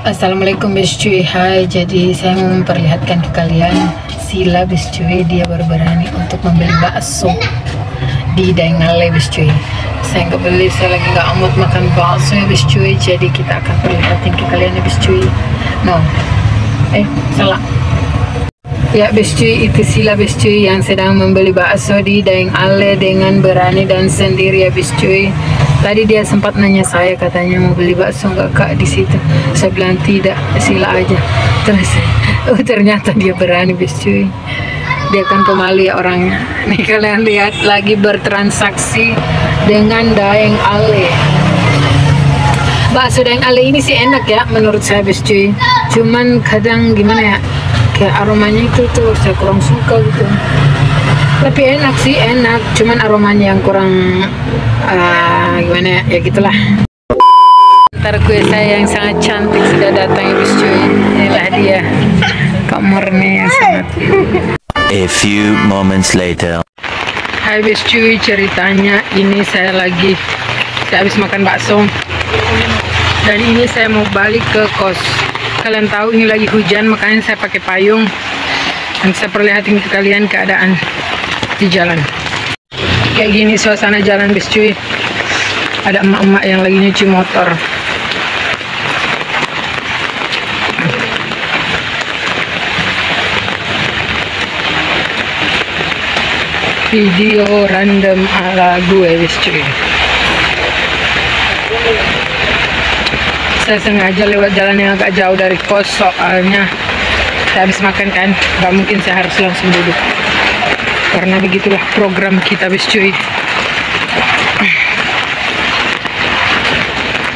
Assalamualaikum bis cuy. Hai, jadi saya mau memperlihatkan ke kalian Sila bis cuy. Dia baru berani untuk membeli bakso di Daengale bis cuy. Saya nggak beli, saya lagi nggak amat makan bakso ya bis cuy. Jadi kita akan perlihatin ke kalian ya bis cuy. Salah. Ya bis cuy, itu Sila bis cuy yang sedang membeli bakso di Daengale dengan berani dan sendiri ya bis cuy. Tadi dia sempat nanya saya, katanya mau beli bakso nggak kak di situ. Saya bilang tidak, Sila aja. Terus ternyata dia berani bis cuy. Dia kan pemalu ya orangnya. Nih kalian lihat, lagi bertransaksi dengan Daengale. Bakso Daengale ini sih enak ya menurut saya bis cuy. Cuman kadang gimana ya, kayak aromanya itu tuh saya kurang suka gitu. Tapi enak sih, enak, cuman aromanya yang kurang gimana ya, gitulah. Ntar kue saya yang sangat cantik sudah datang ya bis cuy. Inilah dia, Kak Murni yang sangat. A few moments later. Hai bis cuy, ceritanya ini saya habis makan bakso dan ini saya mau balik ke kos. Kalian tahu ini lagi hujan, makanya saya pakai payung dan saya perlihatin ke kalian keadaan di jalan. Kayak gini suasana jalan bis cuy. Ada emak-emak yang lagi nyuci motor. Video random ala gue bis cuy. Saya sengaja lewat jalan yang agak jauh dari kos, soalnya saya habis makan kan, gak mungkin saya harus langsung duduk. Karena begitulah program kita bis cuy.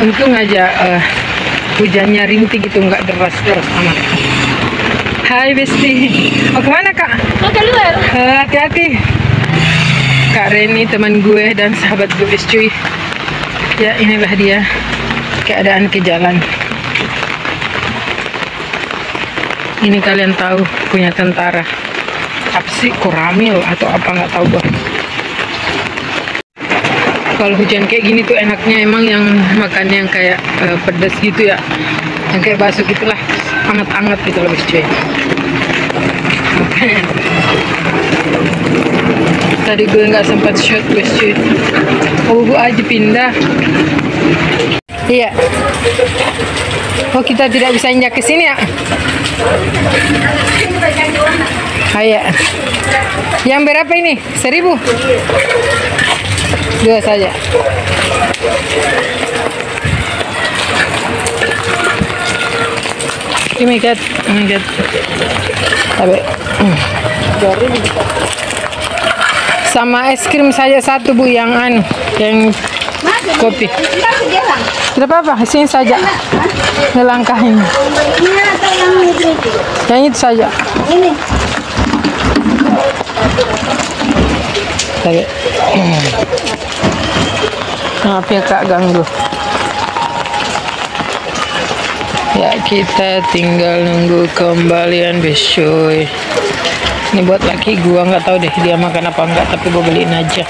Untung aja hujannya rintik gitu, nggak deras-deras amat. Hai Besti, mau kemana kak? Mau keluar. Hati-hati. Kak Reni teman gue dan sahabat gue bis cuy. Ya inilah dia keadaan ke jalan. Ini kalian tahu punya tentara apa sih, Koramil atau apa nggak tahu gue. Kalau hujan kayak gini tuh enaknya emang yang makan yang kayak pedas gitu ya, yang kayak bakso gitulah, hangat-hangat gitu loh bis cuy. Tadi gue nggak sempat shoot bis cuy. Gue aja pindah. Iya. Oh kita tidak bisa injak ke sini ya. Ayo. Yang berapa ini? 1000? 2 saja. Ini kat. Sama es krim saja satu bu, yang yang kopi. Tidak apa-apa, sini saja. Ngelangkahin. Yang itu saja. Ini. Maaf ya kak ganggu. Ya kita tinggal nunggu kembalian bis cuy. Ini buat laki gua, nggak tahu deh dia makan apa enggak, tapi gua beliin aja.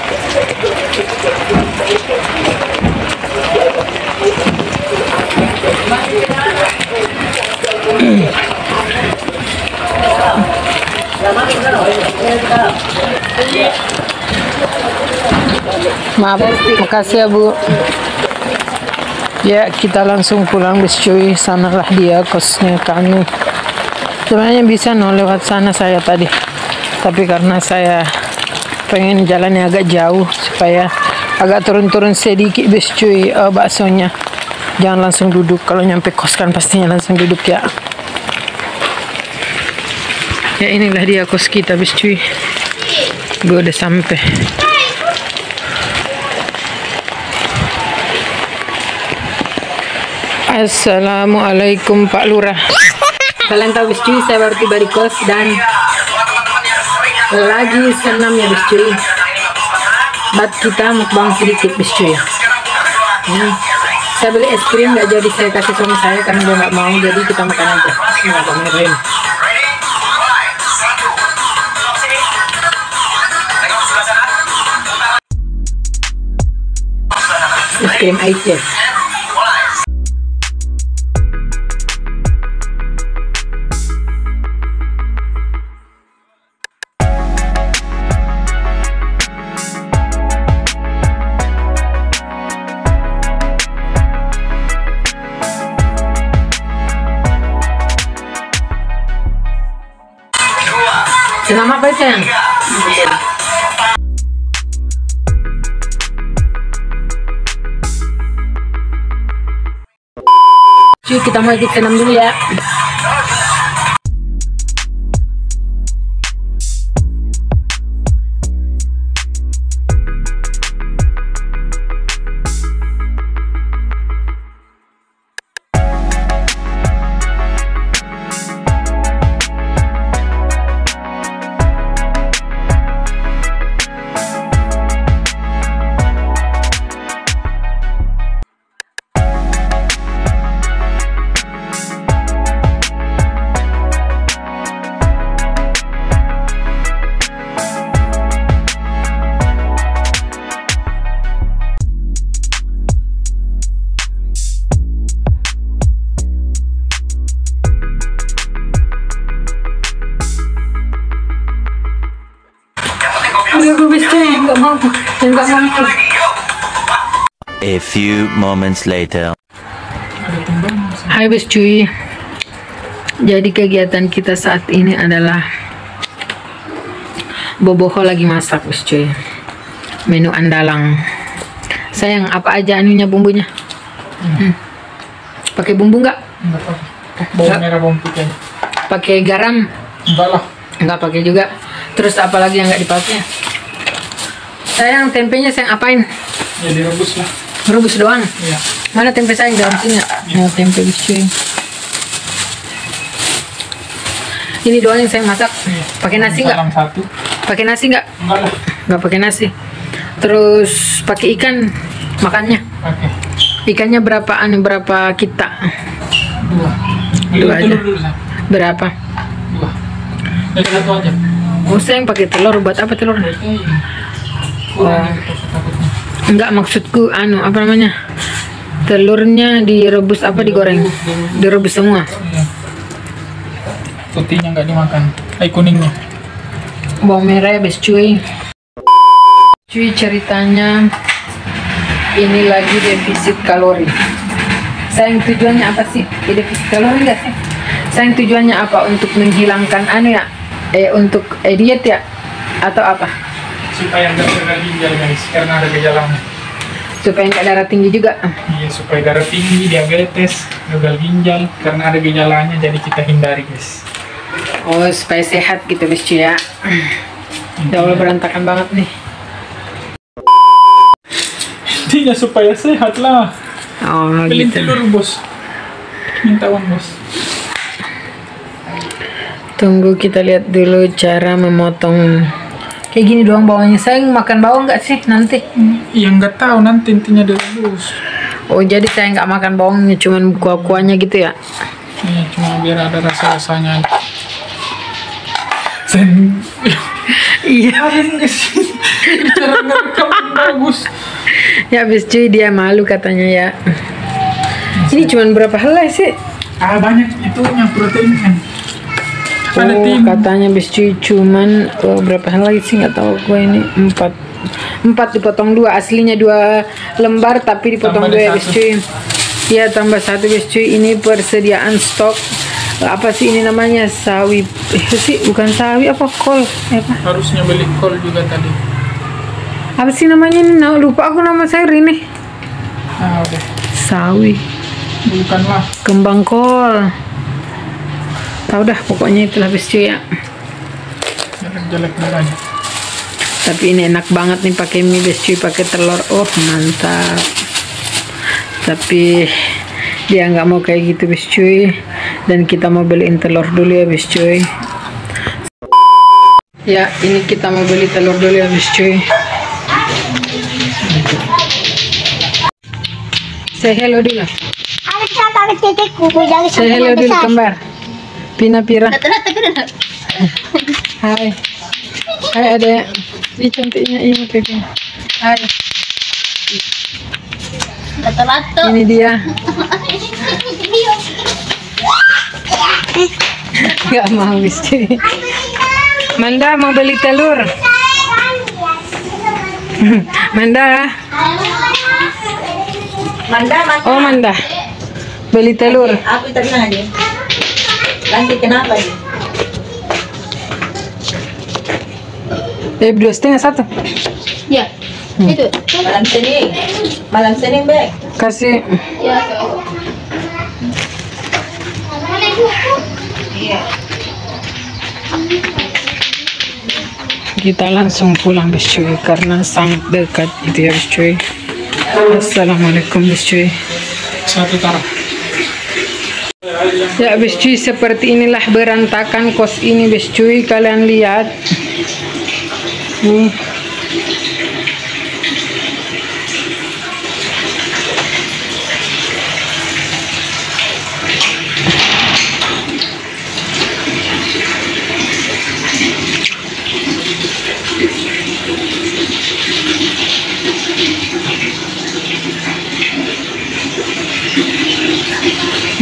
Maaf, makasih ya bu. Ya kita langsung pulang bis cuy. Sanalah dia kosnya kami. Sebenarnya bisa lewat sana saya tadi, tapi karena saya pengen jalannya agak jauh supaya agak turun-turun sedikit bis cuy. Baksonya jangan langsung duduk, kalau nyampe kos kan pastinya langsung duduk ya. Ya inilah dia kos kita bis cuy. Gue udah sampai. Assalamualaikum Pak Lurah. Kalian tahu bis cuy, saya baru tiba di kos dan lagi senam ya bis cuy. Kita mukbang sedikit bis cuy. Saya beli es krim, nggak jadi saya kasih suami saya karena dia nggak mau, jadi kita makan aja. Bismillahirrahmanirrahim. Es krim aja. Senam apa sayang? Cuy, kita mau ikut senam dulu ya. A few moments later. Hai bes cuy. Jadi kegiatan kita saat ini adalah Boboho lagi masak bes cuy. Menu andalang. Sayang, apa aja anunya bumbunya? Pakai bumbu nggak? Bawang merah, bawang putih. Pakai garam? Enggak lah. Nggak pakai juga. Terus apa lagi yang nggak dipakai? Sayang, tempenya sayang apain? Ya direbus lah. Rebus doang? Iya. Mana tempe sayang dalam sini? Ya, tempe bes cuy. Ini doang yang saya masak. Pakai nasi nggak? Salam satu. Pakai nasi nggak? Enggak lah. Nggak pakai nasi. Terus pakai ikan makannya. Oke. Ikannya berapaan? Berapa kita? Dua aja. Telur dulu, Sam. Berapa? 2. Dan satu aja. Oh, sayang pakai telur. Buat apa telurnya? Kurang. Enggak, maksudku anu apa namanya? Telurnya direbus apa digoreng? Direbus semua. Iya. Putihnya nggak dimakan. Kuningnya. Bawang merah ya bes cuy. Cuy, ceritanya ini lagi defisit kalori. Sayang, tujuannya apa sih? Defisit kalori nggak sih? Sayang, tujuannya apa? Untuk menghilangkan anu ya? Untuk diet ya? Atau apa? Supaya nggak gagal ginjal guys, karena ada gejalanya. Supaya nggak darah tinggi juga. Iya, supaya darah tinggi, diabetes, gagal ginjal, karena ada gejalanya, jadi kita hindari guys. Oh, supaya sehat gitu bes cuy ya. Ya Allah, berantakan banget nih. Intinya supaya sehat lah. Oh Beli gitu. telur bos. Minta uang bos. Tunggu, kita lihat dulu cara memotong. Kayak gini doang bawangnya. Sayang, makan bawang nggak sih nanti? Ya nggak tahu, nanti intinya direbus. Oh, jadi saya nggak makan bawangnya, cuman kuah-kuahnya gitu ya? Iya, cuma biar ada rasa-rasanya. Iya. Cara ngerekam bagus. Ya habis cuy, dia malu katanya ya. Ini cuman berapa helai sih? Banyak itunya protein kan. Ada Oh, tim. katanya bis cuy cuman berapa helai sih, nggak tahu gue ini. 4 dipotong 2, aslinya 2 lembar tapi dipotong 2 ya bis cuy. Ya, tambah 1 bis cuy. Ini persediaan stok apa sih ini namanya? Sawi sih, bukan sawi, apa kol? Apa? Harusnya beli kol juga tadi. Apa sih namanya ini? Lupa aku nama sayur ini. Udah. Sawi. Bukanlah. Kembang kol. Tahu dah, pokoknya itulah bis cuy ya. Jelek aja. Tapi ini enak banget nih pakai mie bis cuy, pakai telur. Oh, mantap. Tapi dia nggak mau kayak gitu bis cuy. Dan kita mau beliin telur dulu ya bis cuy. Ya, ini kita mau beli telur dulu ya bis cuy. Say hello dulu. Say hello dulu kembar. Pina Pira. Hai. Hai adek. Ih, cantiknya ini Pepe. Hai. Ini dia. Gak mau bis cuy. Manda mau beli telur. Manda. Oh, Manda. Beli telur. Aku tadi nanya. Lanjut kenapa? 2,5 satu. Ya. Itu. Malam Senin, Bek. Kasih. Ya. Iya. Kita langsung pulang bis cuy karena sangat dekat itu ya bis cuy. Assalamualaikum bis cuy. Satu taruh. Ya bis cuy, seperti inilah berantakan kos ini bis cuy, kalian lihat nih.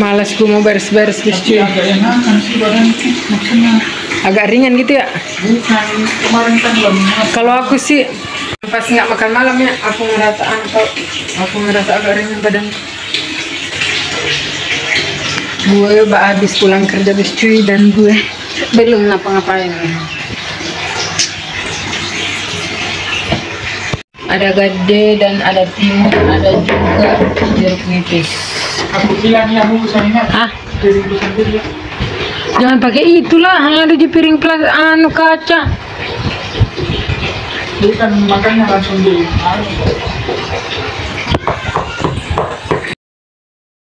Malas gue mau beres-beres bis cuy. Agak enakan sih badan maksudnya. Agak ringan gitu ya. Bukan, kemarin kan lemas. Kalau aku sih pas nggak makan malam ya, aku ngerasa agak ringan badan. Gue habis pulang kerja bis cuy dan gue belum ngapa-ngapain. Ada gade dan ada timun, ada juga jeruk nipis. Aku bilang ya bungkusan ini. Ah, Dari bungkusan dia. jangan pakai itulah, ada di piring kaca. Bukan makanya langsung di.